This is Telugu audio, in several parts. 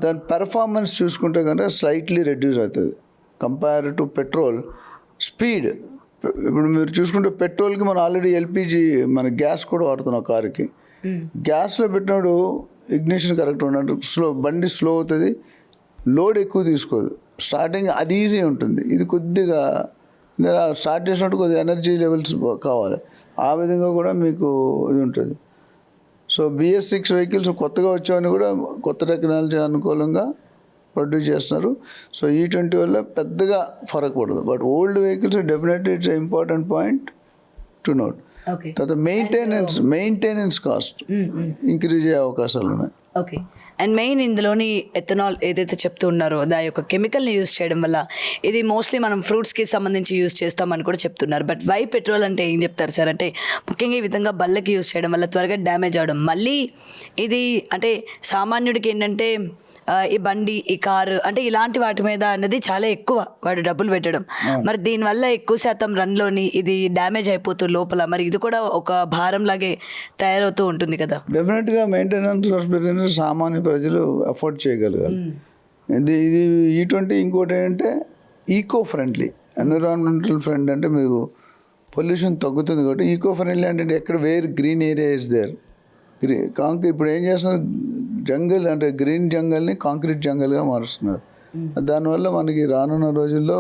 దాని పెర్ఫార్మెన్స్ చూసుకుంటే కనుక స్లైట్లీ రెడ్యూస్ అవుతుంది కంపేర్ టు పెట్రోల్. స్పీడ్ ఇప్పుడు మీరు చూసుకుంటే పెట్రోల్కి మనం ఆల్రెడీ ఎల్పిజి మన గ్యాస్ కూడా వాడుతున్నాం కారుకి. గ్యాస్లో పెట్టినప్పుడు ఇగ్నిషన్ కరెక్ట్ ఉన్నట్టు బండి స్లో అవుతుంది, లోడ్ ఎక్కువ తీసుకోదు. స్టార్టింగ్ అది ఈజీ ఉంటుంది, ఇది కొద్దిగా స్టార్ట్ చేసినట్టు కొద్దిగా ఎనర్జీ లెవెల్స్ కావాలి. ఆ విధంగా కూడా మీకు ఇది ఉంటుంది. సో BS6 వెహికల్స్ కొత్తగా వచ్చాయని కూడా కొత్త టెక్నాలజీ అనుకూలంగా ప్రొడ్యూస్ చేస్తున్నారు. సో E20 వల్ల పెద్దగా ఫరక్ పడదు. But old vehicles definitely it's important point to note. తర్వాత మెయింటెనెన్స్ కాస్ట్ ఇంక్రీజ్ అయ్యే అవకాశాలు ఉన్నాయి. ఓకే. అండ్ మెయిన్ ఇందులోని ఎథనాల్ ఏదైతే చెప్తూ ఉన్నారో దాని యొక్క కెమికల్ని యూజ్ చేయడం వల్ల ఇది మోస్ట్లీ మనం ఫ్రూట్స్కి సంబంధించి యూజ్ చేస్తామని కూడా చెప్తున్నారు. బట్ వై పెట్రోల్ అంటే ఏం చెప్తారు సార్? అంటే ముఖ్యంగా ఈ విధంగా బళ్ళకి యూజ్ చేయడం వల్ల త్వరగా డ్యామేజ్ అవడం, మళ్ళీ ఇది అంటే సామాన్యుడికి ఏంటంటే ఈ బండి ఈ కారు అంటే ఇలాంటి వాటి మీద అనేది చాలా ఎక్కువ వాడు డబ్బులు పెట్టడం. మరి దీనివల్ల ఎక్కువ శాతం రన్లోని ఇది డ్యామేజ్ అయిపోతూ లోపల మరి ఇది కూడా ఒక భారం లాగే తయారవుతూ ఉంటుంది కదా. డెఫినెట్గా మెయింటెనెన్స్ సామాన్య ప్రజలు అఫోర్డ్ చేయగలగాలి. ఇది E20 ఇంకోటి ఏంటంటే ఈకో ఫ్రెండ్లీ, ఎన్విరాన్మెంటల్ ఫ్రెండ్ అంటే మీకు పొల్యూషన్ తగ్గుతుంది కాబట్టి ఈకో ఫ్రెండ్లీ అంటే ఎక్కడ where green area is there. ఇప్పుడు ఏం చేస్తున్నారు, జంగల్ అంటే గ్రీన్ జంగల్ని కాంక్రీట్ జంగల్గా మారుస్తున్నారు. దానివల్ల మనకి రానున్న రోజుల్లో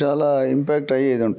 చాలా ఇంపాక్ట్ అయ్యేది ఉంటుంది.